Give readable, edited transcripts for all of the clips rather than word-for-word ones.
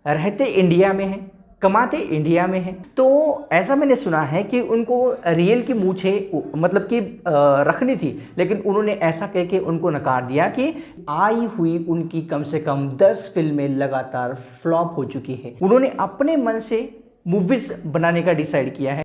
रहते इंडिया में हैं, कमाते इंडिया में हैं। तो ऐसा मैंने सुना है कि उनको रियल की मूछे मतलब कि रखनी थी, लेकिन उन्होंने ऐसा कह के उनको नकार दिया कि आई हुई उनकी कम से कम 10 फिल्में लगातार फ्लॉप हो चुकी है। उन्होंने अपने मन से मूवीज बनाने का डिसाइड किया है।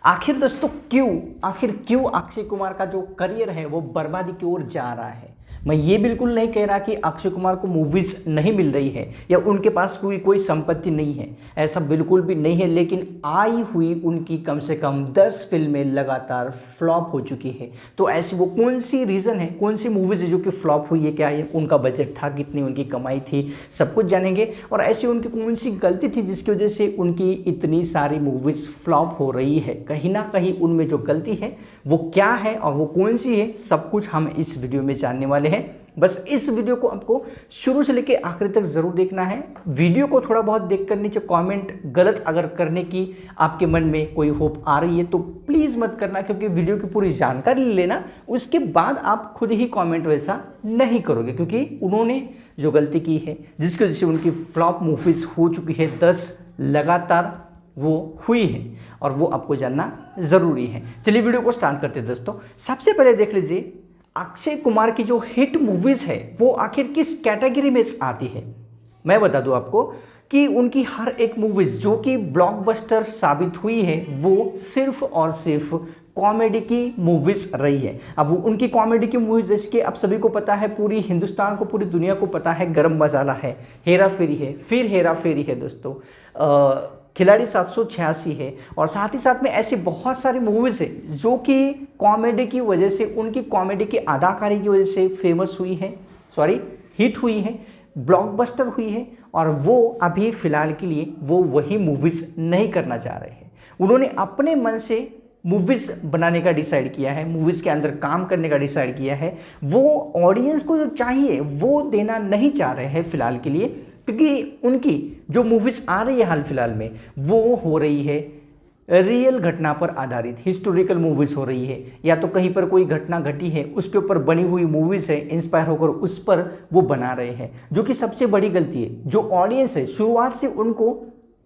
आखिर दोस्तों क्यों अक्षय कुमार का जो करियर है वो बर्बादी की ओर जा रहा है। मैं ये बिल्कुल नहीं कह रहा कि अक्षय कुमार को मूवीज नहीं मिल रही है या उनके पास कोई संपत्ति नहीं है, ऐसा बिल्कुल भी नहीं है। लेकिन आई हुई उनकी कम से कम 10 फिल्में लगातार फ्लॉप हो चुकी है। तो ऐसी वो कौन सी रीज़न है, कौन सी मूवीज़ है जो कि फ्लॉप हुई है, क्या ये उनका बजट था, कितनी उनकी कमाई थी, सब कुछ जानेंगे। और ऐसी उनकी कौन सी गलती थी जिसकी वजह से उनकी इतनी सारी मूवीज़ फ्लॉप हो रही है। कहीं ना कहीं उनमें जो गलती है वो क्या है और वो कौन सी है, सब कुछ हम इस वीडियो में जानने वाले हैं। बस इस वीडियो को आपको शुरू से लेकर आखिर तक जरूर देखना है। वीडियो को थोड़ा बहुत देखकर नीचे कमेंट गलत अगर करने की आपके मन में कोई होप आ रही है तो प्लीज़ मत करना, क्योंकि वीडियो की पूरी जानकारी ले लेना, उसके बाद आप खुद ही कमेंट वैसा नहीं करोगे। क्योंकि उन्होंने जो गलती की है जिसकी वजह से उनकी फ्लॉप मूवीज़ हो चुकी है 10 लगातार वो हुई है, और वो आपको जानना ज़रूरी है। चलिए वीडियो को स्टार्ट करते हैं दोस्तों। सबसे पहले देख लीजिए अक्षय कुमार की जो हिट मूवीज़ है वो आखिर किस कैटेगरी में आती है। मैं बता दूं आपको कि उनकी हर एक मूवीज़ जो कि ब्लॉकबस्टर साबित हुई है वो सिर्फ और सिर्फ कॉमेडी की मूवीज़ रही है। अब वो उनकी कॉमेडी की मूवीज़ जैसे कि आप सभी को पता है, पूरी हिंदुस्तान को, पूरी दुनिया को पता है, गरम मसाला है, हेरा फेरी है, फिर हेरा फेरी है दोस्तों, खिलाड़ी 786 है, और साथ ही साथ में ऐसी बहुत सारी मूवीज़ है जो कि कॉमेडी की वजह से, उनकी कॉमेडी की अदाकारी की वजह से फेमस हुई है, हिट हुई है, ब्लॉकबस्टर हुई है। और वो अभी फ़िलहाल के लिए वो वही मूवीज़ नहीं करना चाह रहे हैं। उन्होंने अपने मन से मूवीज़ बनाने का डिसाइड किया है, मूवीज़ के अंदर काम करने का डिसाइड किया है। वो ऑडियंस को जो चाहिए वो देना नहीं चाह रहे हैं फ़िलहाल के लिए, क्योंकि उनकी जो मूवीज़ आ रही है हाल फिलहाल में वो हो रही है रियल घटना पर आधारित, हिस्टोरिकल मूवीज़ हो रही है, या तो कहीं पर कोई घटना घटी है उसके ऊपर बनी हुई मूवीज़ है, इंस्पायर होकर उस पर वो बना रहे हैं, जो कि सबसे बड़ी गलती है। जो ऑडियंस है शुरुआत से उनको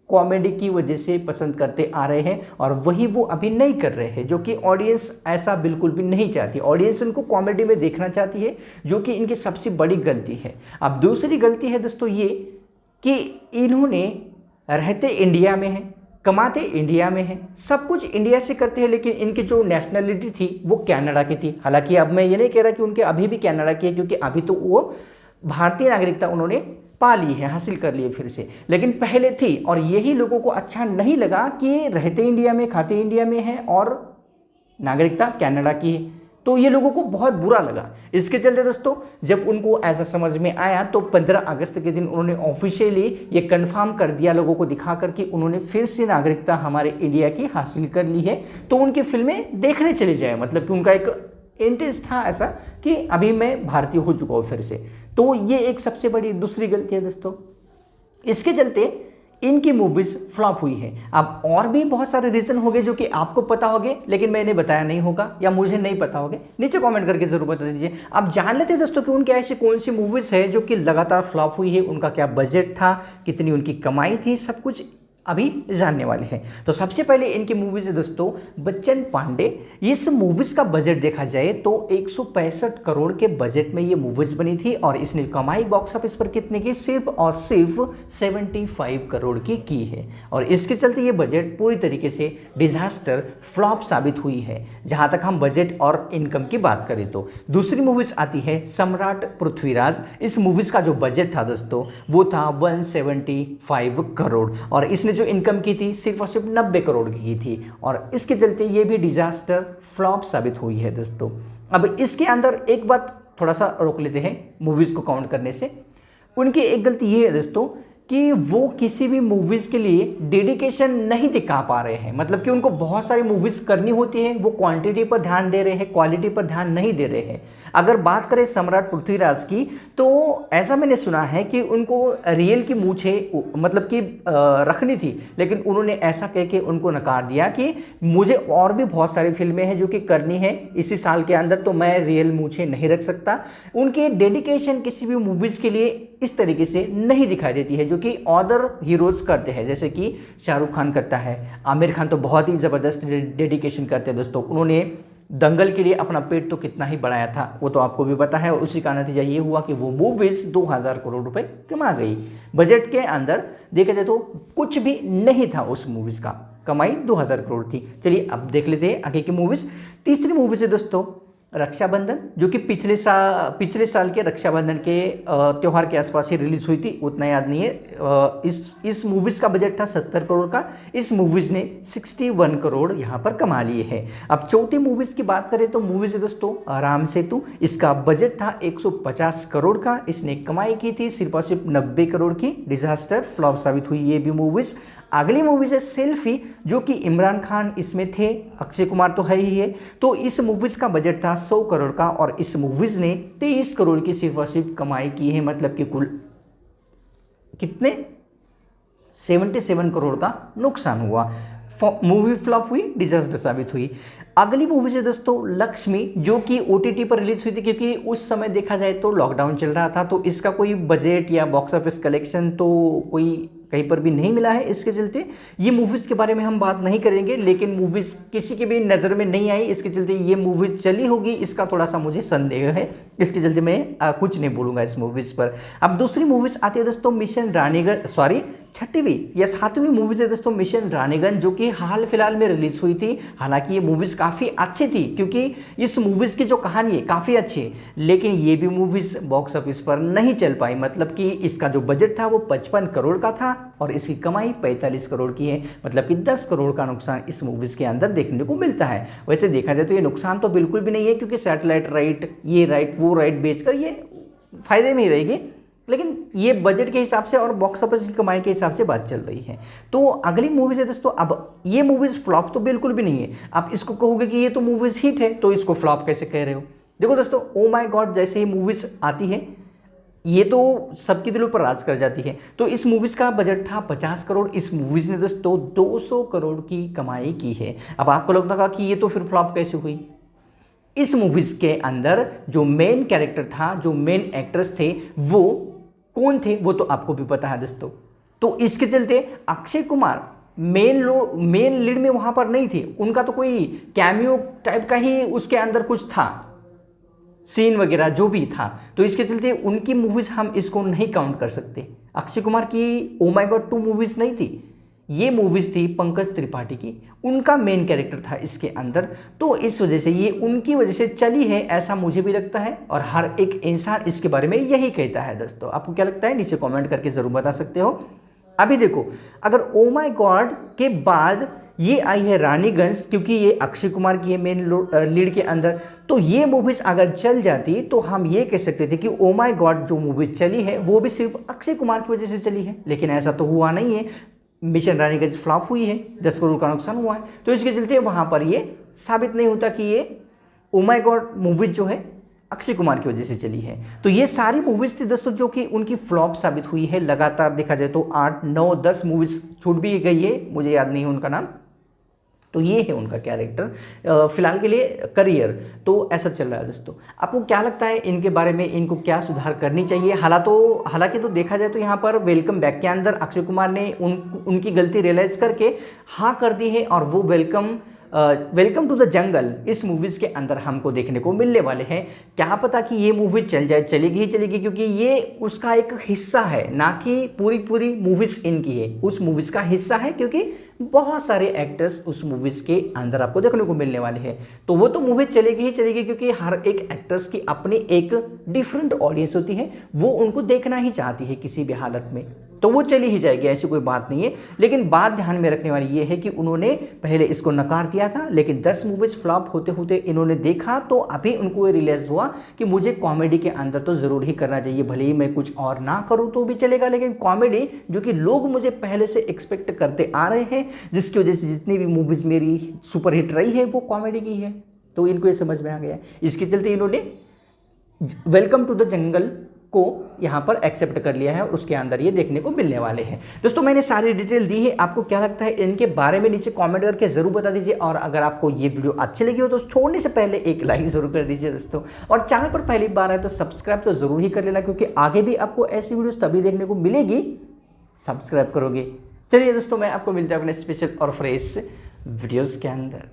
कॉमेडी की वजह से पसंद करते आ रहे हैं, और वही वो अभी नहीं कर रहे हैं, जो कि ऑडियंस ऐसा बिल्कुल भी नहीं चाहती। ऑडियंस उनको कॉमेडी में देखना चाहती है, जो कि इनकी सबसे बड़ी गलती है। अब दूसरी गलती है दोस्तों ये कि इन्होंने रहते इंडिया में हैं, कमाते इंडिया में हैं, सब कुछ इंडिया से करते हैं, लेकिन इनकी जो नेशनलिटी थी वो कनाडा की थी। हालांकि अब मैं ये नहीं कह रहा कि उनके अभी भी कनाडा की है, क्योंकि अभी तो वो भारतीय नागरिकता उन्होंने पा ली है, हासिल कर लिए फिर से, लेकिन पहले थी। और यही लोगों को अच्छा नहीं लगा कि रहते इंडिया में, खाते इंडिया में है और नागरिकता कनाडा की है, तो ये लोगों को बहुत बुरा लगा। इसके चलते दोस्तों जब उनको ऐसा समझ में आया तो 15 अगस्त के दिन उन्होंने ऑफिशियली ये कंफर्म कर दिया लोगों को दिखाकर कि उन्होंने फिर से नागरिकता हमारे इंडिया की हासिल कर ली है, तो उनकी फिल्में देखने चले जाए। मतलब कि उनका एक इंटरेस्ट था ऐसा कि अभी मैं भारतीय हो चुका हूँ फिर से। तो ये एक सबसे बड़ी दूसरी गलती है दोस्तों। इसके चलते इनकी मूवीज़ फ्लॉप हुई है। अब और भी बहुत सारे रीज़न होंगे जो कि आपको पता होंगे, लेकिन मैंने बताया नहीं होगा या मुझे नहीं पता होगा, नीचे कमेंट करके ज़रूर बता दीजिए। अब जान लेते हैं दोस्तों कि उनकी ऐसी कौन सी मूवीज़ है जो कि लगातार फ्लॉप हुई है, उनका क्या बजट था, कितनी उनकी कमाई थी, सब कुछ अभी जानने वाले हैं। तो सबसे पहले इनकी मूवीज़ है दोस्तों बच्चन पांडे। इस मूवीज़ का बजट देखा जाए तो 165 करोड़ के बजट में ये मूवीज़ बनी थी, और इसने कमाई बॉक्स ऑफिस पर कितने की, सिर्फ और सिर्फ 75 करोड़ की है। और इसके चलते ये बजट पूरी तरीके से डिजास्टर फ्लॉप साबित हुई है, जहां तक हम बजट और इनकम की बात करें तो। दूसरी मूवीज़ आती है सम्राट पृथ्वीराज। इस मूवीज़ का जो बजट था दोस्तों वो था 175 करोड़, और इसने जो इनकम की थी सिर्फ और सिर्फ 90 करोड़ की थी, और इसके चलते ये भी डिजास्टर फ्लॉप साबित हुई है दोस्तों। अब इसके अंदर एक बात थोड़ा सा रोक लेते हैं मूवीज़ को काउंट करने से। उनकी एक गलती ये है दोस्तों कि वो किसी भी मूवीज़ के लिए डेडिकेशन नहीं दिखा पा रहे हैं। मतलब कि उनको बहुत सारी मूवीज़ करनी होती है, वो क्वांटिटी पर ध्यान दे रहे हैं, क्वालिटी पर ध्यान नहीं दे रहे हैं। अगर बात करें सम्राट पृथ्वीराज की, तो ऐसा मैंने सुना है कि उनको रियल की मूछें मतलब कि रखनी थी, लेकिन उन्होंने ऐसा कह के उनको नकार दिया कि मुझे और भी बहुत सारी फिल्में हैं जो कि करनी है इसी साल के अंदर, तो मैं रियल मूछें नहीं रख सकता। उनके डेडिकेशन किसी भी मूवीज़ के लिए इस तरीके से नहीं दिखाई देती है जो कि अदर हीरोज करते हैं, जैसे कि शाहरुख खान करता है, आमिर खान तो बहुत ही ज़बरदस्त डेडिकेशन करते हैं दोस्तों। उन्होंने दंगल के लिए अपना पेट तो कितना ही बढ़ाया था, वो तो आपको भी पता है, और उसी का नतीजा ये हुआ कि वो मूवीज़ 2000 करोड़ रुपए कमा गई। बजट के अंदर देखा जाए तो कुछ भी नहीं था उस मूवीज़ का, कमाई 2000 करोड़ थी। चलिए अब देख लेते हैं आगे की मूवीज़। तीसरी मूवीज़ है दोस्तों रक्षाबंधन, जो कि पिछले साल के रक्षाबंधन के त्यौहार के आसपास ही रिलीज हुई थी, उतना याद नहीं है। इस मूवीज़ का बजट था 70 करोड़ का, इस मूवीज़ ने 61 करोड़ यहाँ पर कमा लिए हैं। अब चौथी मूवीज़ की बात करें तो मूवीज़ है दोस्तों राम सेतु, इसका बजट था 150 करोड़ का, इसने कमाई की थी सिर्फ और सिर्फ 90 करोड़ की। डिजास्टर फ्लॉप साबित हुई ये भी मूवीज़। अगली मूवीज है सेल्फी, जो कि इमरान खान इसमें थे, अक्षय कुमार तो है ही है, तो इस मूवीज़ का बजट था 100 करोड़ का और इस मूवीज़ ने 23 करोड़ की सिर्फ और सिर्फ कमाई की है। मतलब कि कुल कितने 77 करोड़ का नुकसान हुआ। मूवी फ्लॉप हुई, डिजास्टर साबित हुई। अगली मूवी है दोस्तों लक्ष्मी, जो कि OTT पर रिलीज हुई थी, क्योंकि उस समय देखा जाए तो लॉकडाउन चल रहा था, तो इसका कोई बजट या बॉक्स ऑफिस कलेक्शन तो कोई कहीं पर भी नहीं मिला है। इसके चलते ये मूवीज़ के बारे में हम बात नहीं करेंगे, लेकिन मूवीज़ किसी की भी नज़र में नहीं आई, इसके चलते ये मूवीज़ चली होगी इसका थोड़ा सा मुझे संदेह है, इसके चलते मैं कुछ नहीं बोलूँगा इस मूवीज़ पर। अब दूसरी मूवीज़ आती है दोस्तों मिशन रानीगंज, सॉरी छठवीं या सातवीं मूवीज़ है दोस्तों मिशन रानीगंज, जो कि हाल फिलहाल में रिलीज़ हुई थी। हालांकि ये मूवीज़ काफ़ी अच्छी थी, क्योंकि इस मूवीज़ की जो कहानी है काफ़ी अच्छी है, लेकिन ये भी मूवीज़ बॉक्स ऑफिस पर नहीं चल पाई। मतलब कि इसका जो बजट था वो 55 करोड़ का था और इसकी कमाई 45 करोड़ की है। मतलब कि 10 करोड़ का नुकसान इस मूवीज़ के अंदर देखने को मिलता है। वैसे देखा जाए तो ये नुकसान तो बिल्कुल भी नहीं है, क्योंकि सैटेलाइट राइट, ये राइट वो राइट बेचकर ये फायदे में ही रहेगी, लेकिन ये बजट के हिसाब से और बॉक्स ऑफिस की कमाई के हिसाब से बात चल रही है। तो अगली मूवीज़ है दोस्तों, अब ये मूवीज़ फ्लॉप तो बिल्कुल भी नहीं है। आप इसको कहोगे कि ये तो मूवीज़ हिट है, तो इसको फ्लॉप कैसे कह रहे हो? देखो दोस्तों, ओ माय गॉड जैसे ही मूवीज़ आती है ये तो सबके दिलों पर राज कर जाती है। तो इस मूवीज़ का बजट था 50 करोड़, इस मूवीज़ ने दोस्तों 200 करोड़ की कमाई की है। अब आपको लगता होगा कि ये तो फिर फ्लॉप कैसे हुई? इस मूवीज़ के अंदर जो मेन कैरेक्टर था, जो मेन एक्ट्रेस थे, वो कौन थे वो तो आपको भी पता है दोस्तों। तो इसके चलते अक्षय कुमार मेन लीड में वहाँ पर नहीं थे, उनका तो कोई कैमियो टाइप का ही उसके अंदर कुछ था, सीन वगैरह जो भी था। तो इसके चलते उनकी मूवीज़ हम इसको नहीं काउंट कर सकते। अक्षय कुमार की ओ माय गॉड 2 मूवीज़ नहीं थी, ये मूवीज़ थी पंकज त्रिपाठी की, उनका मेन कैरेक्टर था इसके अंदर। तो इस वजह से ये उनकी वजह से चली है, ऐसा मुझे भी लगता है और हर एक इंसान इसके बारे में यही कहता है। दोस्तों आपको क्या लगता है नीचे कमेंट करके ज़रूर बता सकते हो। अभी देखो, अगर ओ माय गॉड के बाद ये आई है रानीगंज, क्योंकि ये अक्षय कुमार की है मेन लीड के अंदर, तो ये मूवीज़ अगर चल जाती तो हम ये कह सकते थे कि ओ माय गॉड जो मूवी चली है वो भी सिर्फ अक्षय कुमार की वजह से चली है, लेकिन ऐसा तो हुआ नहीं है। मिशन रानीगंज फ्लॉप हुई है, 10 करोड़ का नुकसान हुआ है, तो इसके चलते वहाँ पर ये साबित नहीं होता कि ये ओ माय गॉड मूवीज जो है अक्षय कुमार की वजह से चली है। तो ये सारी मूवीज़ थी दोस्तों जो कि उनकी फ्लॉप साबित हुई है। लगातार देखा जाए तो 8, 9, 10 मूवीज़ छूट भी गई है, मुझे याद नहीं है उनका नाम। तो ये है उनका कैरेक्टर फिलहाल के लिए करियर, तो ऐसा चल रहा है दोस्तों। आपको क्या लगता है इनके बारे में, इनको क्या सुधार करनी चाहिए? हालांकि तो देखा जाए तो यहाँ पर वेलकम बैक के अंदर अक्षय कुमार ने उनकी गलती रियलाइज़ करके हाँ कर दी है और वो वेलकम टू द जंगल इस मूवीज़ के अंदर हमको देखने को मिलने वाले हैं। क्या पता कि ये मूवी चल जाए, चलेगी ही चलेगी, क्योंकि ये उसका एक हिस्सा है, ना कि पूरी मूवीज़ इनकी है, उस मूवीज़ का हिस्सा है, क्योंकि बहुत सारे एक्टर्स उस मूवीज़ के अंदर आपको देखने को मिलने वाले हैं। तो वो तो मूवी चलेगी ही चलेगी, क्योंकि हर एक एक्टर्स की अपनी एक डिफरेंट ऑडियंस होती है, वो उनको देखना ही चाहती है किसी भी हालत में, तो वो चली ही जाएगी, ऐसी कोई बात नहीं है। लेकिन बात ध्यान में रखने वाली ये है कि उन्होंने पहले इसको नकार दिया था, लेकिन 10 मूवीज़ फ्लॉप होते होते इन्होंने देखा, तो अभी उनको ये रियलाइज़ हुआ कि मुझे कॉमेडी के अंदर तो ज़रूर ही करना चाहिए, भले ही मैं कुछ और ना करूँ तो भी चलेगा, लेकिन कॉमेडी जो कि लोग मुझे पहले से एक्सपेक्ट करते आ रहे हैं, जिसकी वजह से जितनी भी मूवीज़ मेरी सुपरहिट रही है वो कॉमेडी की है, तो इनको ये समझ में आ गया। इसके चलते इन्होंने वेलकम टू द जंगल को यहाँ पर एक्सेप्ट कर लिया है, उसके अंदर ये देखने को मिलने वाले हैं। दोस्तों मैंने सारी डिटेल दी है, आपको क्या लगता है इनके बारे में नीचे कमेंट करके जरूर बता दीजिए, और अगर आपको ये वीडियो अच्छी लगी हो तो छोड़ने से पहले एक लाइक जरूर कर दीजिए दोस्तों, और चैनल पर पहली बार है तो सब्सक्राइब तो जरूर ही कर लेना, क्योंकि आगे भी आपको ऐसी वीडियोस तभी देखने को मिलेगी सब्सक्राइब करोगे। चलिए दोस्तों, मैं आपको मिलता हूँ अपने स्पेशल और फ्रेश वीडियोज़ के अंदर।